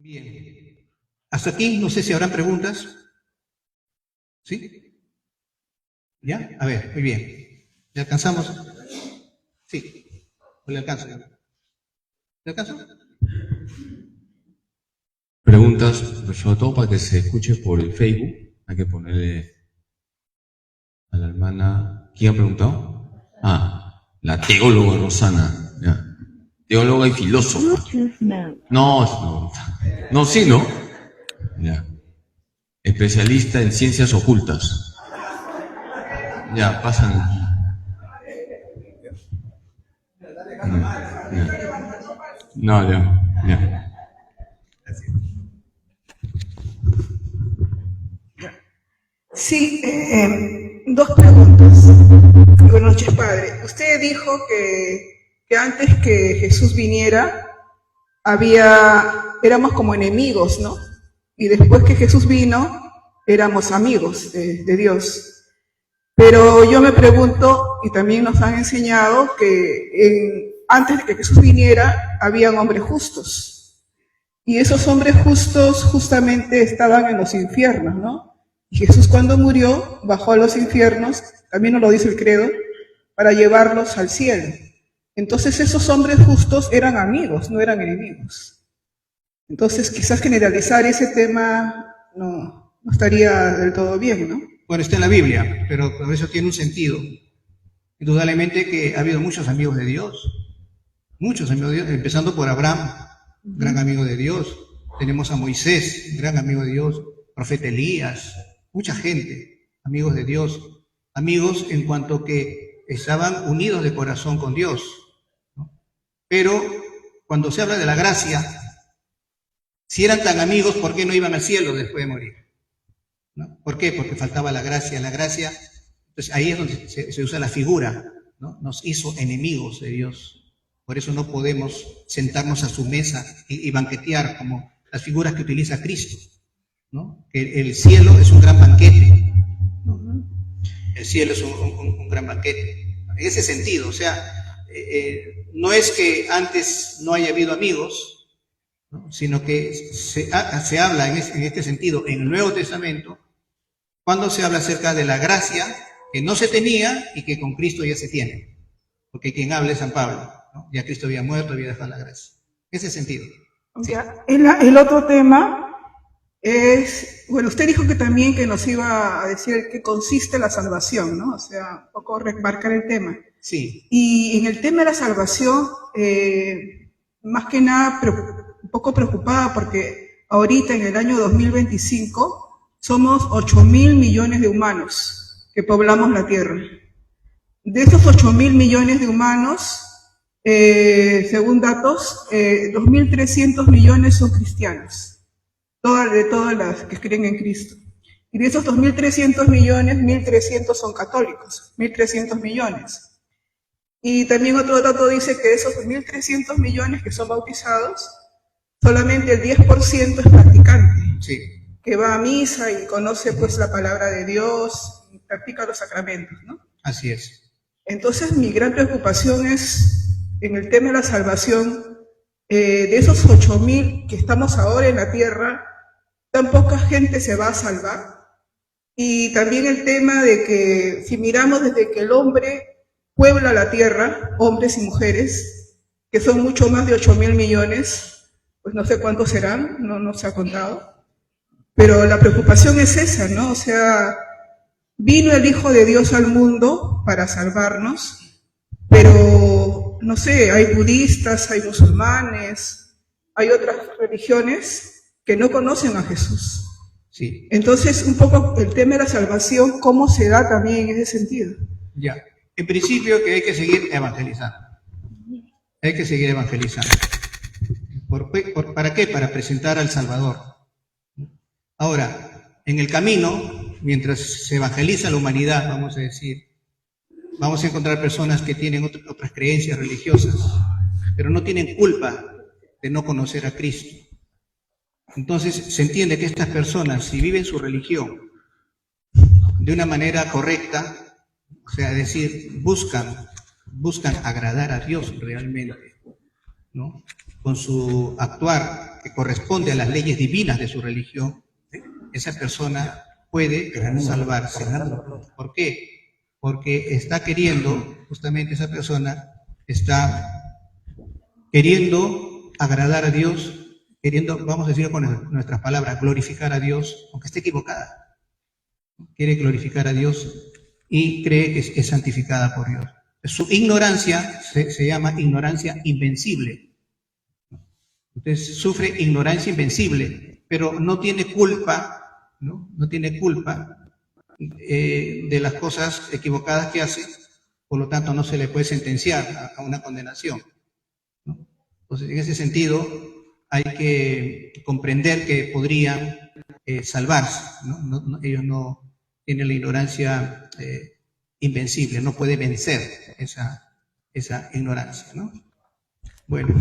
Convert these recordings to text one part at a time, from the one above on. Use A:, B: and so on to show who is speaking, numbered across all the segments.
A: Bien. Hasta aquí, no sé si habrán preguntas. ¿Sí? ¿Ya? A ver, muy bien. ¿Le alcanzamos? Sí. ¿O le alcanzo? ¿Le alcanzo?
B: Preguntas, sobre todo para que se escuche por el Facebook. Hay que ponerle a la hermana. ¿Quién ha preguntado? La teóloga Rosana. Ya. Teóloga y filósofa. No, sí, ¿no? Ya. Especialista en ciencias ocultas. Ya, pasan. Ya. No, ya.
C: Sí, dos preguntas. Buenas noches, padre. Usted dijo que antes que Jesús viniera, éramos como enemigos, ¿no? Y después que Jesús vino, éramos amigos de Dios. Pero yo me pregunto, y también nos han enseñado, que antes de que Jesús viniera, habían hombres justos. Y esos hombres justos justamente estaban en los infiernos, ¿no? Y Jesús cuando murió bajó a los infiernos, también nos lo dice el credo, para llevarlos al cielo. Entonces esos hombres justos eran amigos, no eran enemigos. Entonces quizás generalizar ese tema no estaría del todo bien, ¿no?
A: Bueno, está en la Biblia, pero eso tiene un sentido. Indudablemente que ha habido muchos amigos de Dios, muchos amigos de Dios, empezando por Abraham, gran amigo de Dios. Tenemos a Moisés, gran amigo de Dios, profeta Elías, mucha gente, amigos de Dios, amigos en cuanto que estaban unidos de corazón con Dios, ¿no? Pero cuando se habla de la gracia, si eran tan amigos, ¿por qué no iban al cielo después de morir? ¿No? ¿Por qué? Porque faltaba la gracia. Entonces ahí es donde se usa la figura, ¿no? Nos hizo enemigos de Dios. Por eso no podemos sentarnos a su mesa y banquetear como las figuras que utiliza Cristo, ¿no? El cielo es un gran banquete, ¿no? El cielo es un gran banquete. En ese sentido, o sea, no es que antes no haya habido amigos, ¿no? Sino que se habla en este sentido en el Nuevo Testamento cuando se habla acerca de la gracia que no se tenía y que con Cristo ya se tiene. Porque quien habla es San Pablo, ¿no? Ya Cristo había muerto, había dejado la gracia. En ese sentido.
C: Sí. El otro tema es, bueno, usted dijo que también que nos iba a decir qué consiste la salvación, ¿no? O sea, un poco remarcar el tema.
A: Sí.
C: Y en el tema de la salvación, más que nada un poco preocupada porque ahorita en el año 2025 somos 8.000 millones de humanos que poblamos la Tierra. De esos 8.000 millones de humanos, según datos, 2.300 millones son cristianos, de todas las que creen en Cristo. Y de esos 2.300 millones, 1.300 son católicos, 1.300 millones. Y también otro dato dice que de esos 1.300 millones que son bautizados, solamente el 10% es practicante.
A: Sí.
C: Que va a misa y conoce pues la palabra de Dios y practica los sacramentos, ¿no?
A: Así es.
C: Entonces mi gran preocupación es en el tema de la salvación, de esos 8.000 que estamos ahora en la tierra, tan poca gente se va a salvar. Y también el tema de que si miramos desde que el hombre puebla la tierra, hombres y mujeres, que son mucho más de 8.000 millones, pues no sé cuántos serán, no se ha contado. Pero la preocupación es esa, ¿no? O sea, vino el Hijo de Dios al mundo para salvarnos, pero, no sé, hay budistas, hay musulmanes, hay otras religiones que no conocen a Jesús.
A: Sí.
C: Entonces, un poco el tema de la salvación, ¿cómo se da también en ese sentido?
A: Ya. En principio que hay que seguir evangelizando. Hay que seguir evangelizando. ¿Para qué? Para presentar al Salvador. Ahora, en el camino, mientras se evangeliza la humanidad, vamos a decir, vamos a encontrar personas que tienen otras creencias religiosas, pero no tienen culpa de no conocer a Cristo. Entonces se entiende que estas personas, si viven su religión de una manera correcta, o sea, es decir, buscan agradar a Dios realmente, ¿no? Con su actuar que corresponde a las leyes divinas de su religión, esa persona puede salvarse. ¿Por qué? Porque está queriendo, justamente esa persona está queriendo agradar a Dios, queriendo, vamos a decirlo con nuestras palabras, glorificar a Dios, aunque esté equivocada. Quiere glorificar a Dios y cree que es santificada por Dios. Su ignorancia se llama ignorancia invencible. Usted sufre ignorancia invencible, pero no tiene culpa, no tiene culpa de las cosas equivocadas que hace, por lo tanto no se le puede sentenciar a una condenación, ¿no? Entonces, en ese sentido, hay que comprender que podrían salvarse, ¿no? Ellos no tienen la ignorancia invencible, no puede vencer esa ignorancia, ¿no? Bueno.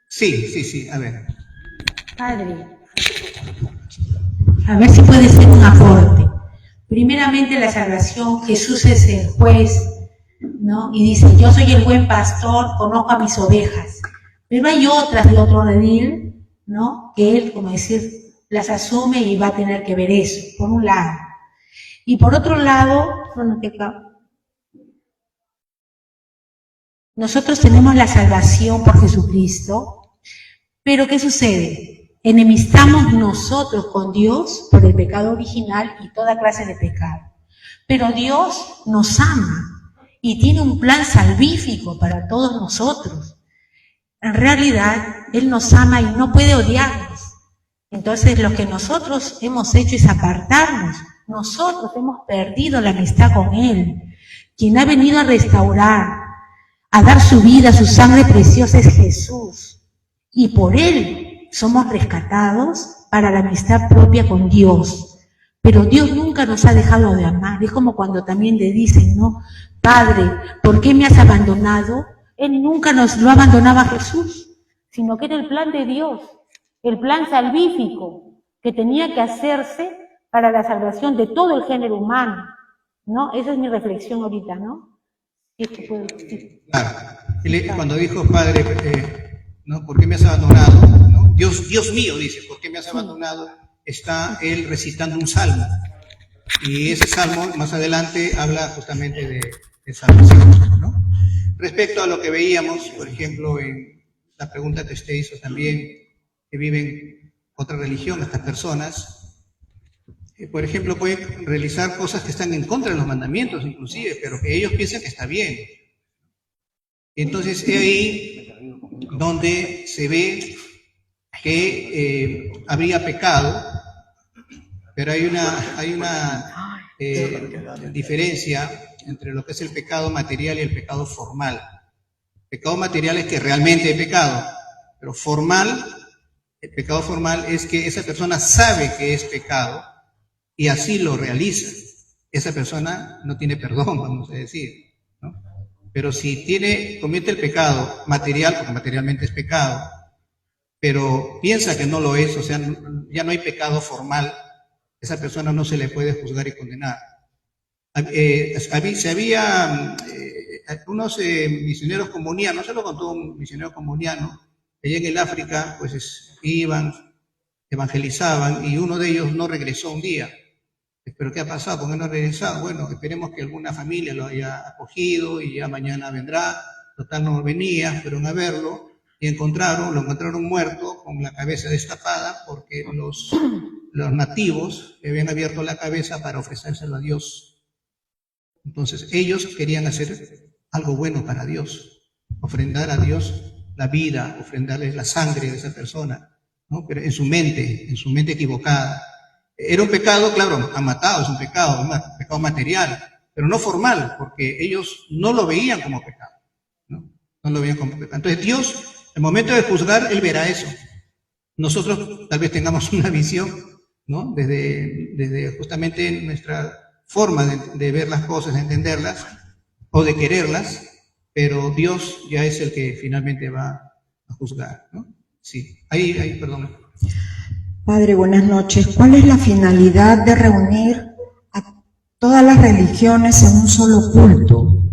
A: Sí, a ver.
D: Padre, a ver si puede ser un aporte. Primeramente la salvación, Jesús es el juez, ¿no? Y dice, yo soy el buen pastor, conozco a mis ovejas. Pero hay otras de otro redil, ¿no? Que él, como decir, las asume y va a tener que ver eso, por un lado. Y por otro lado, nosotros tenemos la salvación por Jesucristo, pero ¿qué sucede? Enemistamos nosotros con Dios por el pecado original y toda clase de pecado. Pero Dios nos ama y tiene un plan salvífico para todos nosotros. En realidad, Él nos ama y no puede odiarnos. Entonces, lo que nosotros hemos hecho es apartarnos. Nosotros hemos perdido la amistad con Él. Quien ha venido a restaurar, a dar su vida, su sangre preciosa es Jesús. Y por Él somos rescatados para la amistad propia con Dios. Pero Dios nunca nos ha dejado de amar. Es como cuando también le dicen, ¿no? Padre, ¿por qué me has abandonado? Él nunca nos lo abandonaba a Jesús, sino que era el plan de Dios, el plan salvífico que tenía que hacerse para la salvación de todo el género humano, ¿no? Esa es mi reflexión ahorita, ¿no?
A: Claro. Cuando dijo, Padre, ¿no? ¿Por qué me has abandonado? ¿No? Dios mío, dice, ¿por qué me has abandonado? Está él recitando un salmo. Y ese salmo, más adelante, habla justamente de salvación, ¿no? Respecto a lo que veíamos, por ejemplo, en la pregunta que usted hizo también, que viven otra religión, estas personas, por ejemplo, pueden realizar cosas que están en contra de los mandamientos, inclusive, pero que ellos piensan que está bien. Entonces, es ahí donde se ve que habría pecado, pero hay una diferencia entre lo que es el pecado material y el pecado formal. El pecado material es que realmente hay pecado, pero el pecado formal es que esa persona sabe que es pecado y así lo realiza. Esa persona no tiene perdón, vamos a decir, ¿no? Pero si comete el pecado material, porque materialmente es pecado, pero piensa que no lo es, o sea, ya no hay pecado formal, esa persona no se le puede juzgar y condenar. Se había unos misioneros comunianos, se lo contó un misionero comuniano, allá en el África, pues iban, evangelizaban, y uno de ellos no regresó un día. ¿Pero qué ha pasado? ¿Por qué no ha regresado? Bueno, esperemos que alguna familia lo haya acogido y ya mañana vendrá. Total, no venía, fueron a verlo y lo encontraron muerto con la cabeza destapada porque los nativos le habían abierto la cabeza para ofrecérselo a Dios. Entonces, ellos querían hacer algo bueno para Dios, ofrendar a Dios la vida, ofrendarle la sangre de esa persona, ¿no? Pero en su mente equivocada. Era un pecado, claro, han matado, es un pecado material, pero no formal, porque ellos no lo veían como pecado, ¿no? No lo veían como pecado. Entonces Dios, en el momento de juzgar, Él verá eso. Nosotros tal vez tengamos una visión, ¿no? Desde justamente nuestra forma de ver las cosas, de entenderlas, o de quererlas, pero Dios ya es el que finalmente va a juzgar, ¿no? Sí, ahí, perdón.
E: Padre, buenas noches. ¿Cuál es la finalidad de reunir a todas las religiones en un solo culto?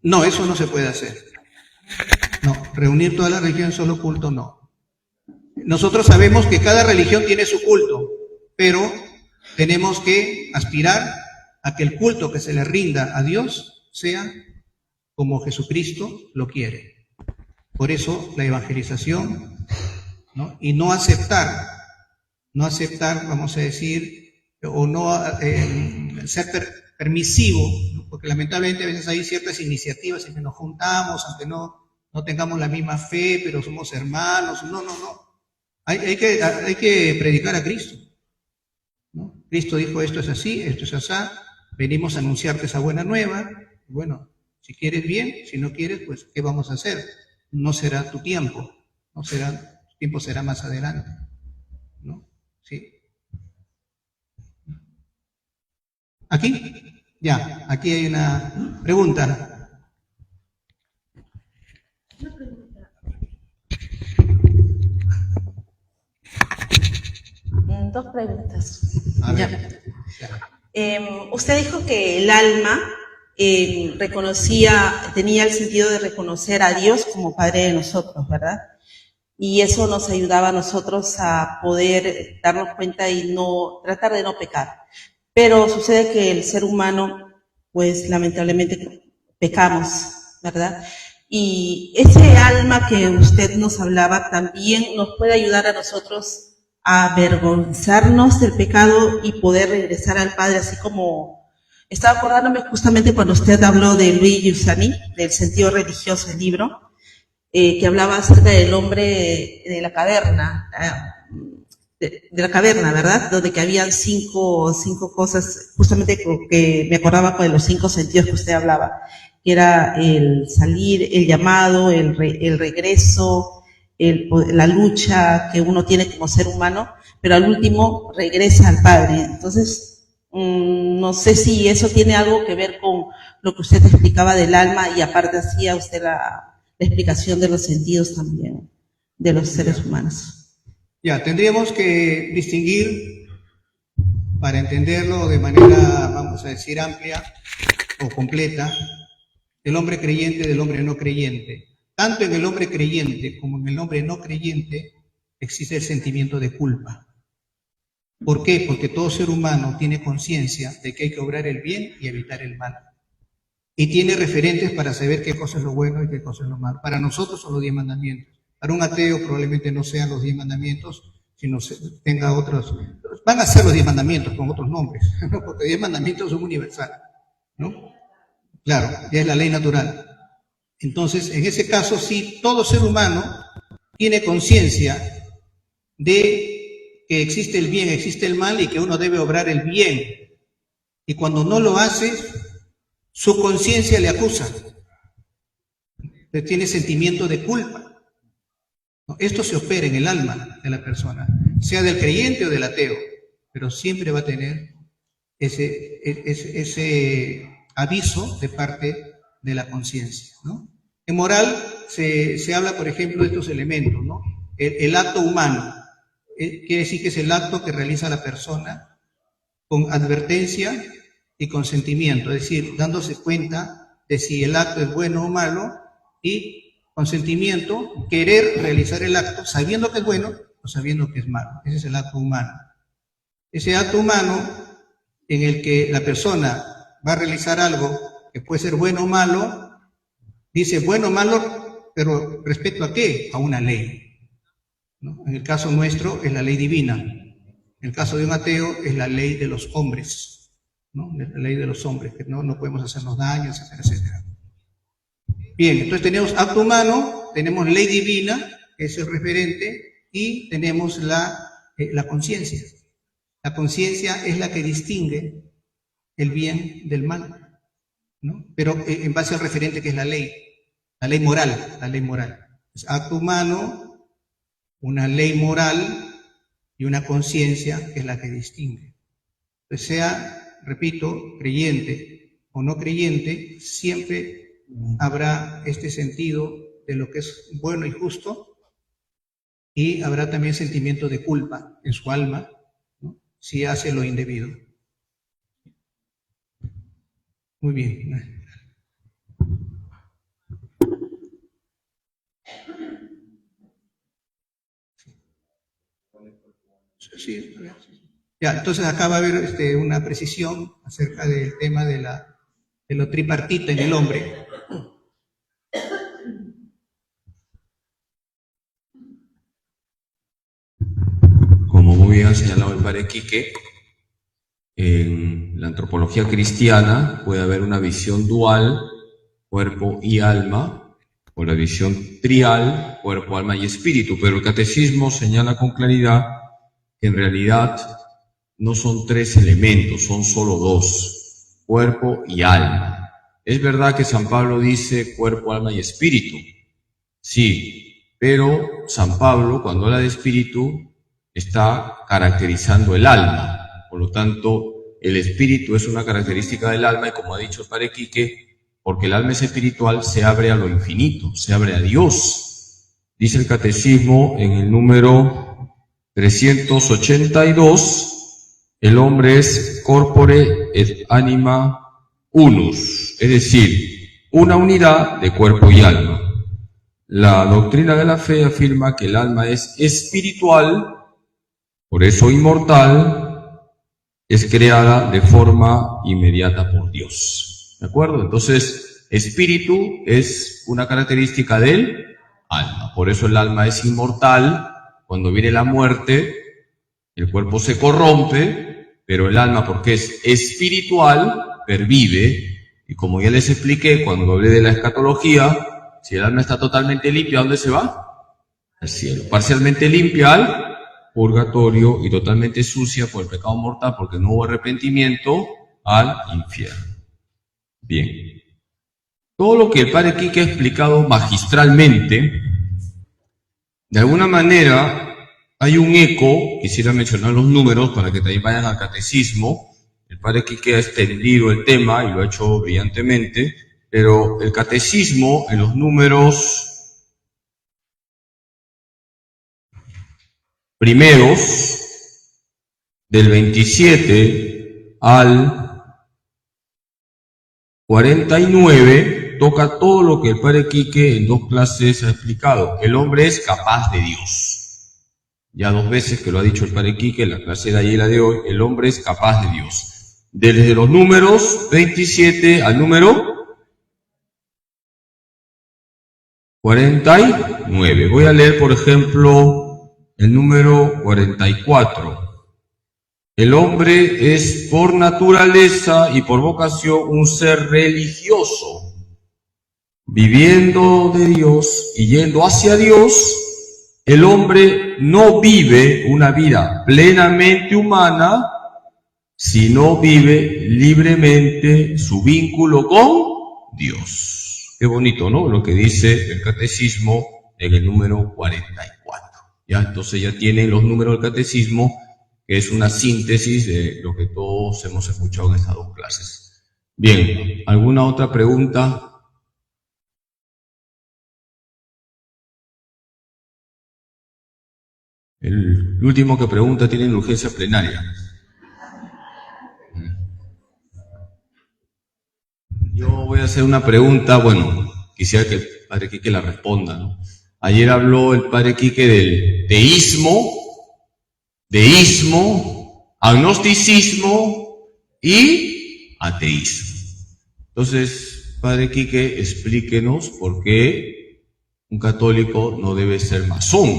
A: No, eso no se puede hacer. No, reunir toda la religión en solo culto no. Nosotros sabemos que cada religión tiene su culto, pero tenemos que aspirar a que el culto que se le rinda a Dios sea como Jesucristo lo quiere. Por eso la evangelización, ¿no? Y no aceptar, vamos a decir, o no ser permisivo, ¿no? Porque lamentablemente a veces hay ciertas iniciativas en que nos juntamos, aunque no tengamos la misma fe, pero somos hermanos. No. Hay que predicar a Cristo, ¿no? Cristo dijo, esto es así, esto es así, venimos a anunciarte esa buena nueva. Bueno, si quieres bien, si no quieres, pues, ¿qué vamos a hacer? No será tu tiempo, tu tiempo será más adelante, ¿no? ¿Sí? ¿Aquí? Ya, aquí hay una pregunta.
F: Dos preguntas.
A: A
F: Ya.
A: ver.
F: Usted dijo que el alma tenía el sentido de reconocer a Dios como Padre de nosotros, ¿verdad? Y eso nos ayudaba a nosotros a poder darnos cuenta y tratar de no pecar. Pero sucede que el ser humano, pues lamentablemente pecamos, ¿verdad? Y ese alma que usted nos hablaba también nos puede ayudar a nosotros a avergonzarnos del pecado y poder regresar al Padre, así como estaba acordándome justamente cuando usted habló de Luis Giussani, del sentido religioso, el libro, que hablaba acerca del hombre de la caverna, de la caverna, ¿verdad? Donde que habían cinco cosas, justamente que me acordaba de los 5 sentidos que usted hablaba, que era el salir, el llamado, el regreso, la lucha que uno tiene como ser humano, pero al último regresa al Padre. Entonces, no sé si eso tiene algo que ver con lo que usted explicaba del alma y aparte hacía usted la explicación de los sentidos también de los seres humanos.
A: Ya, tendríamos que distinguir, para entenderlo de manera, vamos a decir, amplia o completa, el hombre creyente del hombre no creyente. Tanto en el hombre creyente como en el hombre no creyente existe el sentimiento de culpa. ¿Por qué? Porque todo ser humano tiene conciencia de que hay que obrar el bien y evitar el mal. Y tiene referentes para saber qué cosa es lo bueno y qué cosa es lo malo. Para nosotros son los 10 mandamientos. Para un ateo probablemente no sean los 10 mandamientos, sino tenga otros. Van a ser los 10 mandamientos con otros nombres, ¿no? Porque 10 mandamientos son universales, ¿no? Claro, ya es la ley natural. Entonces, en ese caso, sí, todo ser humano tiene conciencia de que existe el bien, existe el mal y que uno debe obrar el bien. Y cuando no lo hace, su conciencia le acusa. Tiene sentimiento de culpa. Esto se opera en el alma de la persona, sea del creyente o del ateo, pero siempre va a tener ese aviso de parte de la conciencia, ¿no? En moral se habla, por ejemplo, de estos elementos, ¿no? El acto humano, quiere decir que es el acto que realiza la persona con advertencia y consentimiento, es decir, dándose cuenta de si el acto es bueno o malo y consentimiento, querer realizar el acto sabiendo que es bueno o sabiendo que es malo. Ese es el acto humano. Ese acto humano en el que la persona va a realizar algo que puede ser bueno o malo, dice bueno o malo, pero ¿respecto a qué? A una ley, ¿no? En el caso nuestro es la ley divina. En el caso de un ateo es la ley de los hombres, ¿no? La ley de los hombres, que no podemos hacernos daño, etcétera, etcétera. Bien, entonces tenemos acto humano, tenemos ley divina, que es el referente, y tenemos la conciencia. La conciencia es la que distingue el bien del mal, ¿no? Pero en base al referente que es la ley moral, la ley moral. Es acto humano, una ley moral y una conciencia que es la que distingue. Entonces, sea, repito, creyente o no creyente, siempre habrá este sentido de lo que es bueno y justo y habrá también sentimiento de culpa en su alma, ¿no? Si hace lo indebido. Muy bien. sí. Ya, entonces acá va a haber una precisión acerca del tema de lo tripartita en el hombre.
B: Como muy bien ha señalado el padre Quique, en la antropología cristiana puede haber una visión dual, cuerpo y alma, o la visión trial, cuerpo, alma y espíritu, pero el catecismo señala con claridad que en realidad no son tres elementos, son solo dos, cuerpo y alma. Es verdad que San Pablo dice cuerpo, alma y espíritu, sí, pero San Pablo, cuando habla de espíritu, está caracterizando el alma. Por lo tanto, el espíritu es una característica del alma y, como ha dicho el padre Quique, porque el alma es espiritual, se abre a lo infinito, se abre a Dios. Dice el catecismo en el número 382, el hombre es corpore et anima unus, es decir, una unidad de cuerpo y alma. La doctrina de la fe afirma que el alma es espiritual, por eso inmortal, es creada de forma inmediata por Dios. ¿De acuerdo? Entonces, espíritu es una característica del alma. Por eso el alma es inmortal. Cuando viene la muerte, el cuerpo se corrompe, pero el alma, porque es espiritual, pervive. Y como ya les expliqué cuando hablé de la escatología, si el alma está totalmente limpia, ¿a dónde se va? Al cielo. Parcialmente limpia al purgatorio y totalmente sucia por el pecado mortal porque no hubo arrepentimiento, al infierno. Bien. Todo lo que el padre Quique ha explicado magistralmente, de alguna manera hay un eco, quisiera mencionar los números para que también vayan al catecismo. El padre Quique ha extendido el tema y lo ha hecho brillantemente, pero el catecismo en los números primeros, del 27 al 49, toca todo lo que el padre Quique en 2 clases ha explicado. El hombre es capaz de Dios. Ya 2 veces que lo ha dicho el padre Quique, en la clase de ayer y la de hoy, el hombre es capaz de Dios. Desde los números 27 al número 49. Voy a leer, por ejemplo, el número 44. El hombre es por naturaleza y por vocación un ser religioso, viviendo de Dios y yendo hacia Dios. El hombre no vive una vida plenamente humana si no vive libremente su vínculo con Dios. Qué bonito, ¿no? Lo que dice el catecismo en el número 44. Ya, entonces ya tienen los números del catecismo, que es una síntesis de lo que todos hemos escuchado en estas 2 clases. Bien, ¿alguna otra pregunta? El último que pregunta tiene urgencia plenaria. Yo voy a hacer una pregunta, bueno, quisiera que el padre Quique la responda, ¿no? Ayer habló el padre Quique del deísmo, agnosticismo y ateísmo. Entonces, padre Quique, explíquenos por qué un católico no debe ser masón,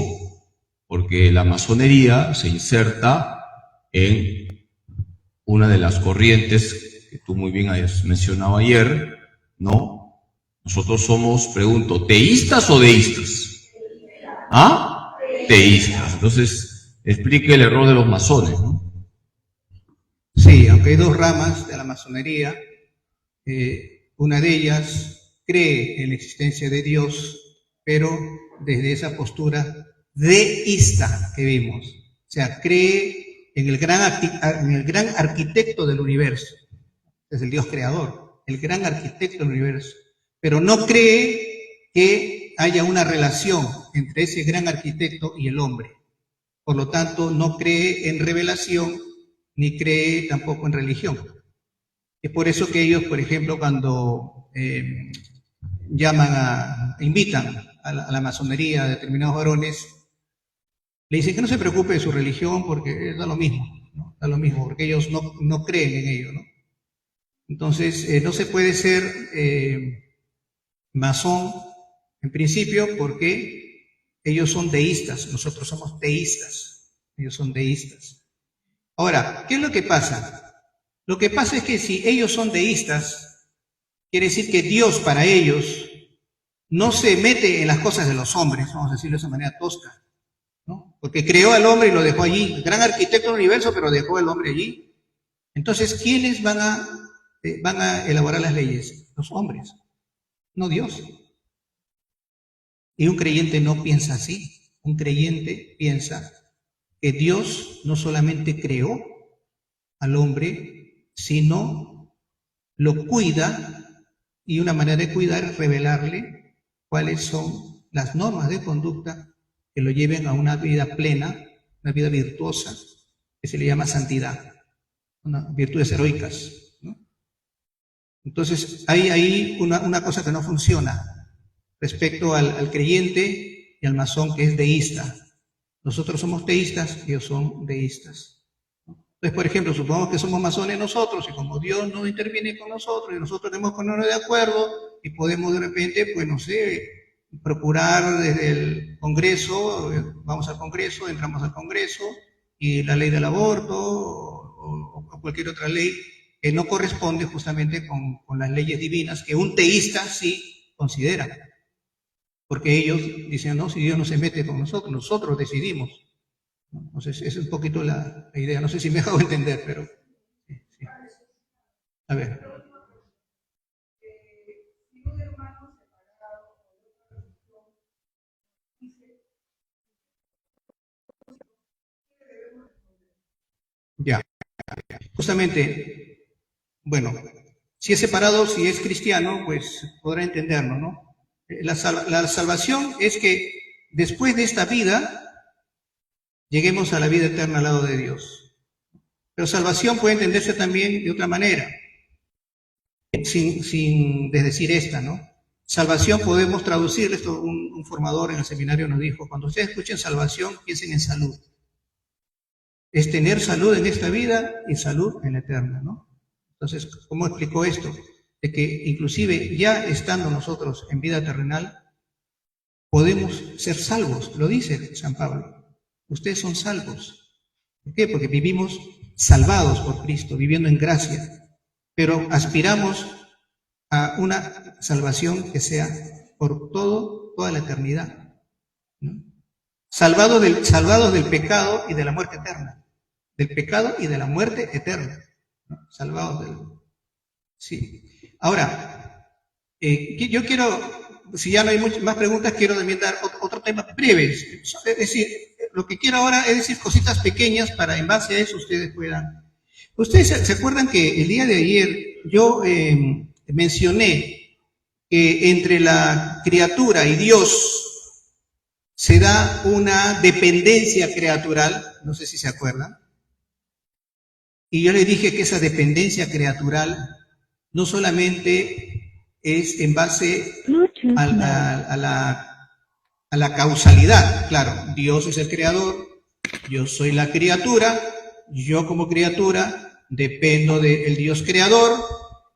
B: porque la masonería se inserta en una de las corrientes que tú muy bien has mencionado ayer, ¿no? Nosotros somos, pregunto, ¿teístas o deístas? ¿Ah? Teístas. Entonces, explique el error de los masones, ¿no?
A: Sí, aunque hay 2 ramas de la masonería, una de ellas cree en la existencia de Dios, pero desde esa postura deísta que vimos. O sea, cree en el gran arquitecto del universo. Es el Dios creador, el gran arquitecto del universo. Pero no cree que haya una relación entre ese gran arquitecto y el hombre. Por lo tanto, no cree en revelación, ni cree tampoco en religión. Es por eso que ellos, por ejemplo, cuando invitan a la masonería a determinados varones, Le dicen que no se preocupe de su religión porque da lo mismo, ¿no? Da lo mismo, porque ellos no creen en ello, ¿no? Entonces, no se puede ser masón en principio porque ellos son deístas, nosotros somos teístas, ellos son deístas. Ahora, ¿qué es lo que pasa? Lo que pasa es que si ellos son deístas, quiere decir que Dios para ellos no se mete en las cosas de los hombres, vamos a decirlo de esa manera tosca, ¿no? Porque creó al hombre y lo dejó allí, el gran arquitecto del universo, pero dejó al hombre allí. Entonces, ¿quiénes van a elaborar las leyes? Los hombres, no Dios. Y un creyente no piensa así. Un creyente piensa que Dios no solamente creó al hombre, sino lo cuida, y una manera de cuidar es revelarle cuáles son las normas de conducta que lo lleven a una vida plena, una vida virtuosa, que se le llama santidad, virtudes heroicas, ¿no? Entonces, hay ahí una cosa que no funciona respecto al creyente y al masón que es deísta. Nosotros somos teístas, ellos son deístas. Entonces, por ejemplo, supongamos que somos masones nosotros, y como Dios no interviene con nosotros, y nosotros tenemos que ponernos de acuerdo, y podemos de repente, pues no sé, procurar desde el Congreso, vamos al Congreso, entramos al Congreso, y la ley del aborto, o cualquier otra ley, que no corresponde justamente con las leyes divinas, que un teísta sí considera. Porque ellos dicen, no, si Dios no se mete con nosotros, nosotros decidimos. Entonces, esa es un poquito la idea. No sé si me hago entender, pero... Sí, sí. A ver. Ya. Justamente, bueno, si es separado, si es cristiano, pues podrá entenderlo, ¿no? La salvación es que después de esta vida lleguemos a la vida eterna al lado de Dios. Pero salvación puede entenderse también de otra manera, sin desdecir esta, ¿no? Salvación podemos traducir, esto un formador en el seminario nos dijo, cuando ustedes escuchen salvación, piensen en salud. Es tener salud en esta vida y salud en la eterna, ¿no? Entonces, ¿cómo explicó esto? De que inclusive ya estando nosotros en vida terrenal, podemos ser salvos, lo dice San Pablo. Ustedes son salvos. ¿Por qué? Porque vivimos salvados por Cristo, viviendo en gracia, pero aspiramos a una salvación que sea por toda la eternidad, ¿no? Salvados del pecado y de la muerte eterna, del pecado y de la muerte eterna, ¿no? Salvados del... Sí. Ahora, yo quiero, si ya no hay más preguntas, quiero también dar otro tema breve. Es decir, lo que quiero ahora es decir cositas pequeñas para en base a eso ustedes puedan. Ustedes se acuerdan que el día de ayer yo mencioné que entre la criatura y Dios se da una dependencia creatural, no sé si se acuerdan, y yo les dije que esa dependencia creatural no solamente es en base a la causalidad. Claro, Dios es el creador, yo soy la criatura, yo como criatura dependo del Dios creador,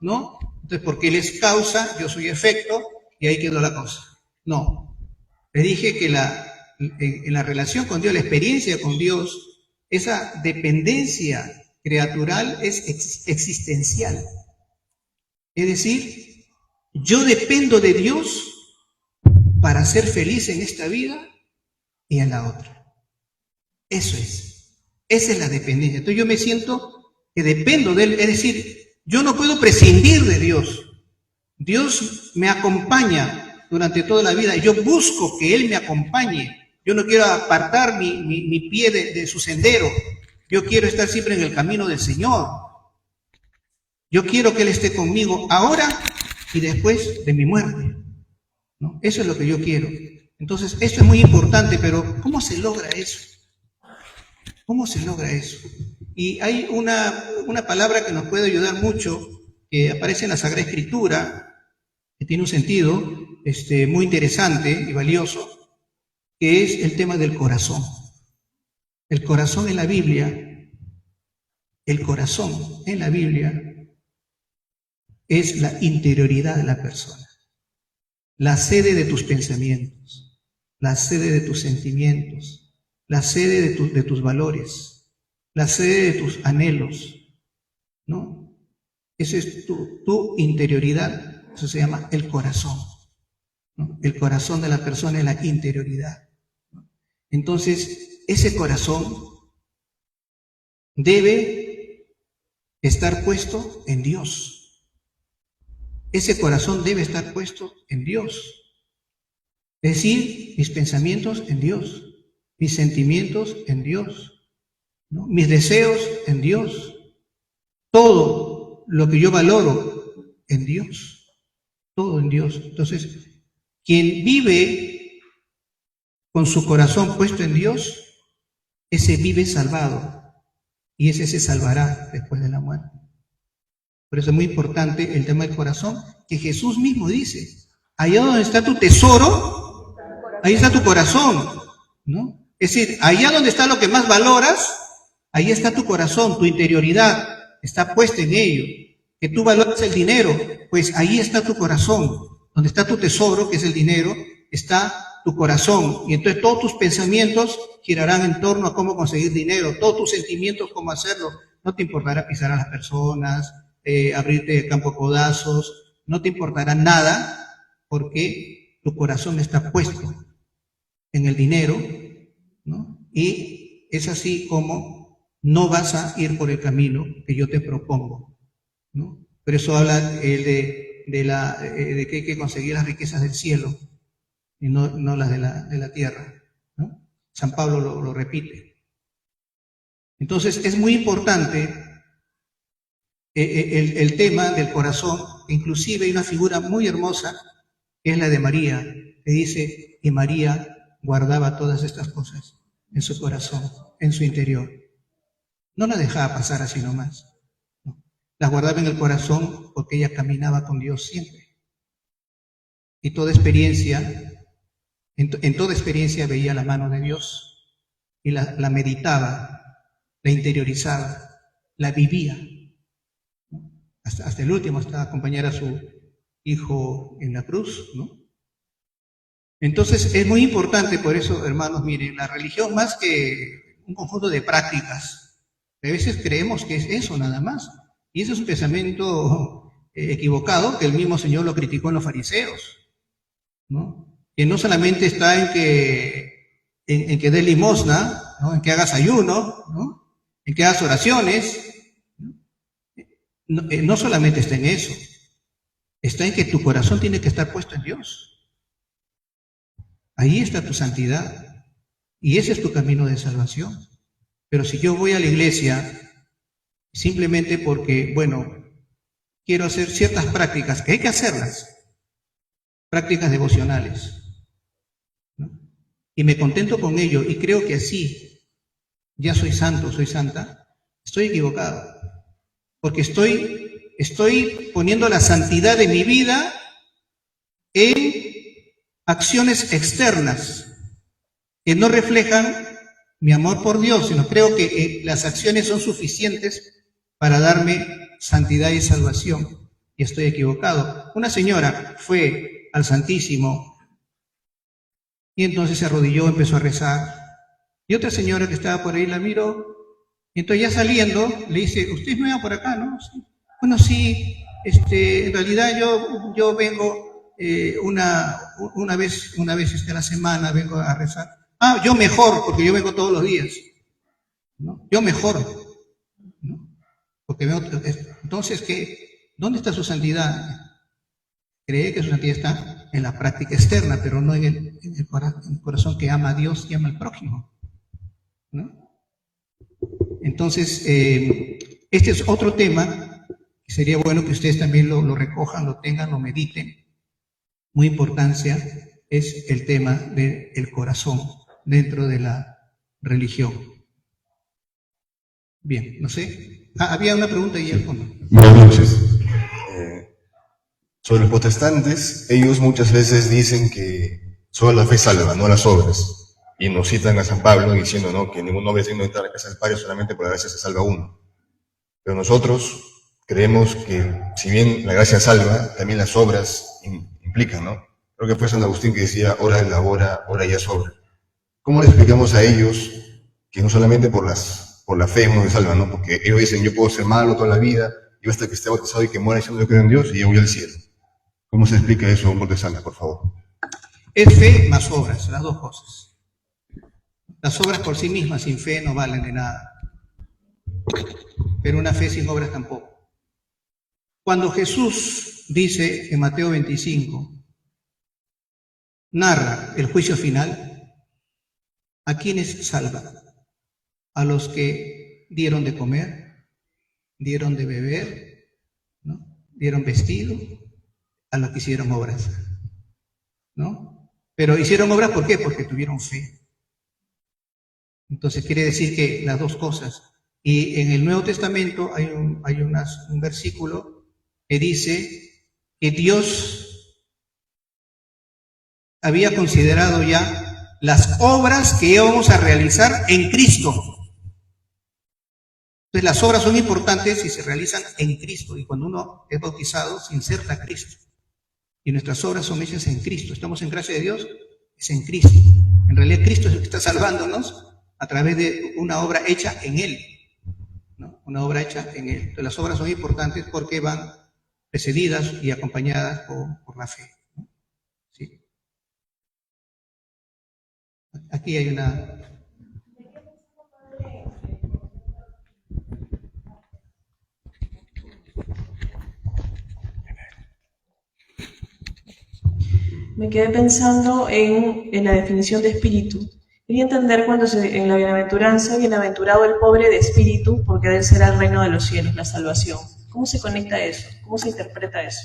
A: ¿no? Entonces, porque Él es causa, yo soy efecto, y ahí quedó la cosa. No, le dije que en la relación con Dios, la experiencia con Dios, esa dependencia creatural es existencial. Es decir, yo dependo de Dios para ser feliz en esta vida y en la otra. Eso es. Esa es la dependencia. Entonces yo me siento que dependo de Él. Es decir, yo no puedo prescindir de Dios. Dios me acompaña durante toda la vida. Yo busco que Él me acompañe. Yo no quiero apartar mi pie de su sendero. Yo quiero estar siempre en el camino del Señor. Yo quiero que Él esté conmigo ahora y después de mi muerte, ¿no? Eso es lo que yo quiero. Entonces, esto es muy importante, pero ¿cómo se logra eso? ¿Cómo se logra eso? Y hay una palabra que nos puede ayudar mucho, que aparece en la Sagrada Escritura, que tiene un sentido muy interesante y valioso, que es el tema del corazón. El corazón en la Biblia, el corazón en la Biblia es la interioridad de la persona, la sede de tus pensamientos, la sede de tus sentimientos, la sede de tus valores, la sede de tus anhelos, ¿no? Esa es tu interioridad, eso se llama el corazón, ¿no? El corazón de la persona es la interioridad. Entonces, ese corazón debe estar puesto en Dios. Ese corazón debe estar puesto en Dios. Es decir, mis pensamientos en Dios, mis sentimientos en Dios, ¿no? Mis deseos en Dios, todo lo que yo valoro en Dios, todo en Dios. Entonces, quien vive con su corazón puesto en Dios, ese vive salvado y ese se salvará después de la muerte. Por eso es muy importante el tema del corazón, que Jesús mismo dice, allá donde está tu tesoro, ahí está tu corazón, ¿no? Es decir, allá donde está lo que más valoras, ahí está tu corazón, tu interioridad está puesta en ello. Que tú valoras el dinero, pues ahí está tu corazón. Donde está tu tesoro, que es el dinero, está tu corazón. Y entonces todos tus pensamientos girarán en torno a cómo conseguir dinero, todos tus sentimientos, cómo hacerlo. No te importará pisar a las personas, abrirte el campo a codazos, no te importará nada, porque tu corazón está puesto en el dinero, ¿no? Y es así como no vas a ir por el camino que yo te propongo, ¿no? Por eso habla de que hay que conseguir las riquezas del cielo y no las de la tierra, ¿no? San Pablo lo repite. Entonces es muy importante el tema del corazón. Inclusive hay una figura muy hermosa, que es la de María, que dice que María guardaba todas estas cosas en su corazón, en su interior. No la dejaba pasar así nomás. No. Las guardaba en el corazón porque ella caminaba con Dios siempre. Y toda experiencia, en toda experiencia veía la mano de Dios y la meditaba, la interiorizaba, la vivía. Hasta el último, hasta acompañar a su hijo en la cruz, ¿no? Entonces es muy importante, por eso, hermanos, miren, la religión más que un conjunto de prácticas, a veces creemos que es eso nada más, y eso es un pensamiento equivocado, que el mismo Señor lo criticó en los fariseos, ¿no? Que no solamente está en que des limosna, ¿no? En que hagas ayuno, ¿no? En que hagas oraciones. No solamente está en eso, está en que tu corazón tiene que estar puesto en Dios. Ahí está tu santidad y ese es tu camino de salvación. Pero si yo voy a la iglesia simplemente porque, bueno, quiero hacer ciertas prácticas, que hay que hacerlas, prácticas devocionales, ¿no? Y me contento con ello y creo que así ya soy santo, soy santa, estoy equivocado. Porque estoy poniendo la santidad de mi vida en acciones externas que no reflejan mi amor por Dios, sino creo que las acciones son suficientes para darme santidad y salvación. Y estoy equivocado. Una señora fue al Santísimo y entonces se arrodilló, empezó a rezar. Y otra señora que estaba por ahí la miró. Y entonces ya saliendo, le dice, ¿usted es nueva por acá, no? Sí. Bueno, sí, en realidad yo vengo una vez a la semana, vengo a rezar. Ah, yo mejor, porque yo vengo todos los días, ¿no? Yo mejor, ¿no? Porque vengo, entonces, ¿dónde está su santidad? Cree que su santidad está en la práctica externa, pero no en el corazón que ama a Dios y ama al prójimo, ¿no? Entonces, este es otro tema que sería bueno que ustedes también lo recojan, lo tengan, lo mediten. Muy importancia es el tema del corazón dentro de la religión. Bien, no sé. Había una pregunta ahí al fondo.
G: Buenas noches. Sobre los protestantes, ellos muchas veces dicen que solo la fe salva, no las obras. y nos citan a San Pablo diciendo, ¿no?, que ningún hombre es digno de entrar a la casa del Padre, solamente por la gracia se salva uno. Pero nosotros creemos que, si bien la gracia salva, también las obras implican, ¿no? Creo que fue San Agustín que decía, ora es la hora, ora ya sobra. ¿Cómo le explicamos a ellos que no solamente por la fe uno se salva, ¿no? Porque ellos dicen, yo puedo ser malo toda la vida, yo hasta que esté bautizado y que muera diciendo yo creo en Dios y yo voy al cielo. ¿Cómo se explica eso, Montesana, por favor?
A: Es fe más obras, las dos cosas. Las obras por sí mismas sin fe no valen de nada, pero una fe sin obras tampoco. Cuando Jesús dice en Mateo 25, narra el juicio final, ¿a quiénes salva? A los que dieron de comer, dieron de beber, ¿no?, dieron vestido, a los que hicieron obras, ¿no? Pero hicieron obras, ¿por qué? Porque tuvieron fe. Entonces quiere decir que las dos cosas. Y en el Nuevo Testamento hay un versículo que dice que Dios había considerado ya las obras que íbamos a realizar en Cristo. Entonces las obras son importantes si se realizan en Cristo, y cuando uno es bautizado se inserta a Cristo. Y nuestras obras son hechas en Cristo. Estamos en gracia de Dios, es en Cristo. En realidad Cristo es el que está salvándonos a través de una obra hecha en Él, ¿no? Una obra hecha en Él. Entonces las obras son importantes porque van precedidas y acompañadas por la fe, ¿no? ¿Sí? Aquí hay una...
H: Me quedé pensando en la definición de espíritu. Quería entender cuando en la bienaventuranza, bienaventurado el pobre de espíritu, porque de él será el reino de los cielos, la salvación. ¿Cómo se conecta eso? ¿Cómo se interpreta eso?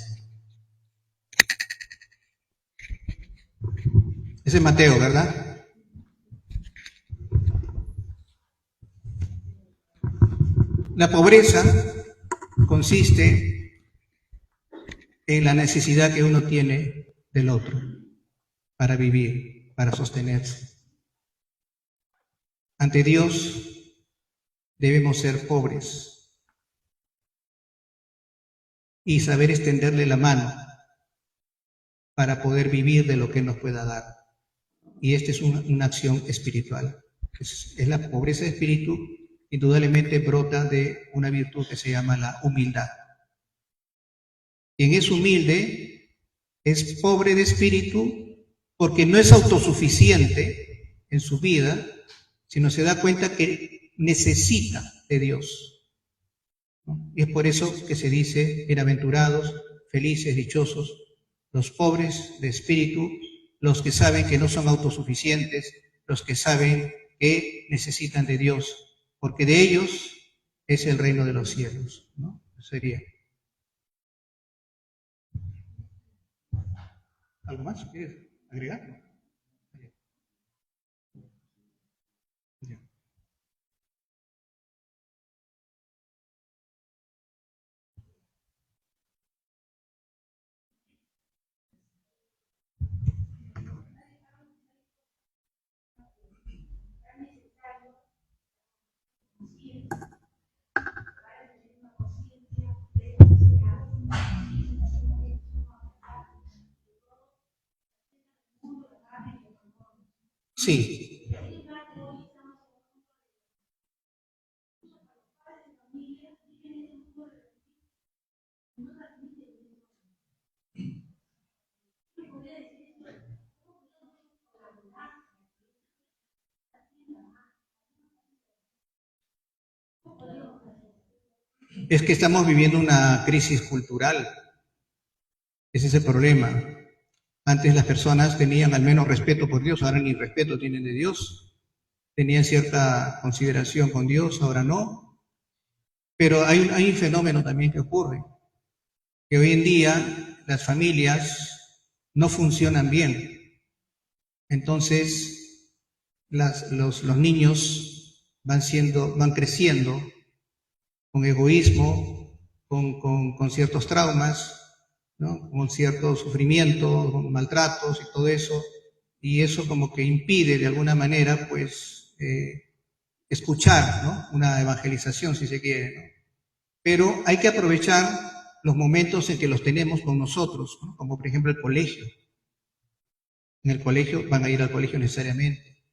A: Ese es Mateo, ¿verdad? La pobreza consiste en la necesidad que uno tiene del otro para vivir, para sostenerse. Ante Dios debemos ser pobres y saber extenderle la mano para poder vivir de lo que nos pueda dar. Y esta es una acción espiritual. Es la pobreza de espíritu, indudablemente brota de una virtud que se llama la humildad. Quien es humilde es pobre de espíritu porque no es autosuficiente en su vida, sino se da cuenta que necesita de Dios, ¿no? Y es por eso que se dice, bienaventurados, felices, dichosos, los pobres de espíritu, los que saben que no son autosuficientes, los que saben que necesitan de Dios, porque de ellos es el reino de los cielos, ¿no? Sería. ¿Algo más quieres agregar? Sí. Es que estamos viviendo una crisis cultural. Ese es el problema. Antes las personas tenían al menos respeto por Dios, ahora ni respeto tienen de Dios. Tenían cierta consideración con Dios, ahora no. Pero hay un fenómeno también que ocurre, que hoy en día las familias no funcionan bien. Entonces los niños van creciendo con egoísmo, con ciertos traumas, ¿no?, con cierto sufrimiento, con maltratos y todo eso, y eso como que impide de alguna manera, pues, escuchar, ¿no? Una evangelización, si se quiere, ¿no? Pero hay que aprovechar los momentos en que los tenemos con nosotros, ¿no? Como por ejemplo el colegio. En el colegio van a ir al colegio necesariamente.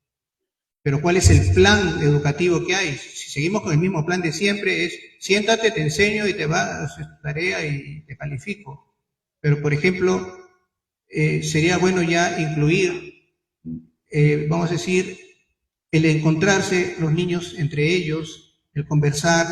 A: Pero ¿cuál es el plan educativo que hay? Si seguimos con el mismo plan de siempre, es siéntate, te enseño y te vas a hacer tu tarea y te califico. Pero, por ejemplo, sería bueno ya incluir, vamos a decir, el encontrarse los niños entre ellos, el conversar,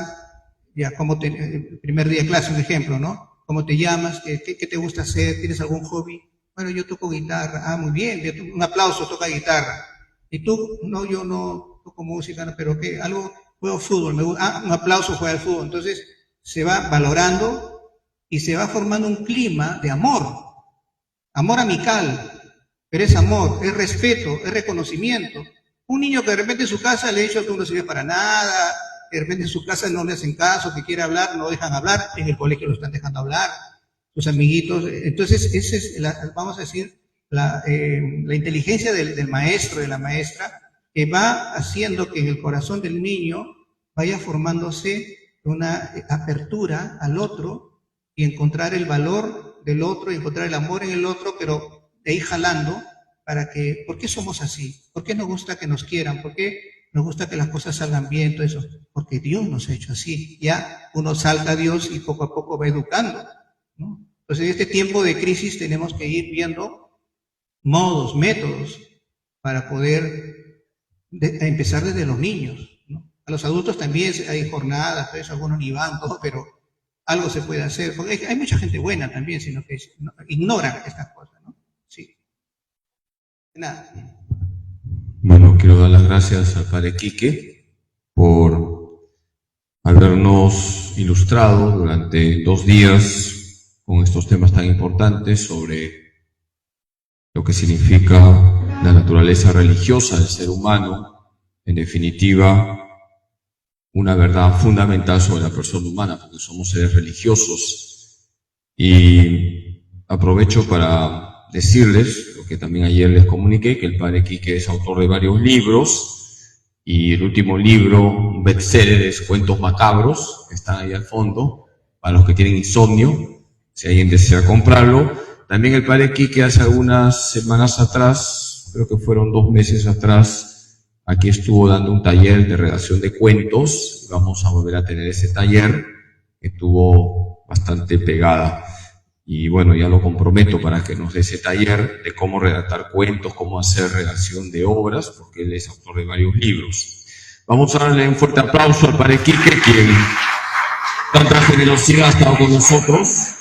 A: ya como el primer día de clase, un ejemplo, ¿no? ¿Cómo te llamas? ¿Qué te gusta hacer? ¿Tienes algún hobby? Bueno, yo toco guitarra. Ah, muy bien, un aplauso, toca guitarra. ¿Y tú? No, yo no toco música, pero ¿qué? Algo, juego fútbol, me gusta. Ah, un aplauso, juega al fútbol. Entonces se va valorando y se va formando un clima de amor amical, pero es amor, es respeto, es reconocimiento. Un niño que de repente en su casa le ha dicho que no sirve para nada, de repente en su casa no le hacen caso, que quiere hablar, no dejan hablar, en el colegio lo están dejando hablar, sus amiguitos. Entonces, esa es, vamos a decir, la inteligencia del maestro, de la maestra, que va haciendo que en el corazón del niño vaya formándose una apertura al otro y encontrar el valor del otro, y encontrar el amor en el otro, pero de ahí jalando para que, ¿por qué somos así? ¿Por qué nos gusta que nos quieran? ¿Por qué nos gusta que las cosas salgan bien? Todo eso, porque Dios nos ha hecho así. Ya uno salta a Dios y poco a poco va educando, ¿no? Entonces, en este tiempo de crisis tenemos que ir viendo modos, métodos, para poder empezar desde los niños, ¿no? A los adultos también hay jornadas, todo eso, algunos ni van, todo, pero algo se puede hacer, porque hay mucha gente buena también, sino que ignoran estas cosas, ¿no? Sí. Nada.
B: Bueno, quiero dar las gracias al Padre Quique por habernos ilustrado durante 2 días con estos temas tan importantes sobre lo que significa la naturaleza religiosa del ser humano, en definitiva, una verdad fundamental sobre la persona humana, porque somos seres religiosos. Y aprovecho para decirles, lo que también ayer les comuniqué, que el Padre Quique es autor de varios libros, y el último libro, un bestseller, es Cuentos Macabros, que están ahí al fondo, para los que tienen insomnio, si alguien desea comprarlo. También el Padre Quique hace algunas semanas atrás, creo que fueron 2 meses atrás, aquí estuvo dando un taller de redacción de cuentos. Vamos a volver a tener ese taller, que estuvo bastante pegada. Y bueno, ya lo comprometo para que nos dé ese taller de cómo redactar cuentos, cómo hacer redacción de obras, porque él es autor de varios libros. Vamos a darle un fuerte aplauso al Padre Quique, quien tanta generosidad ha estado con nosotros.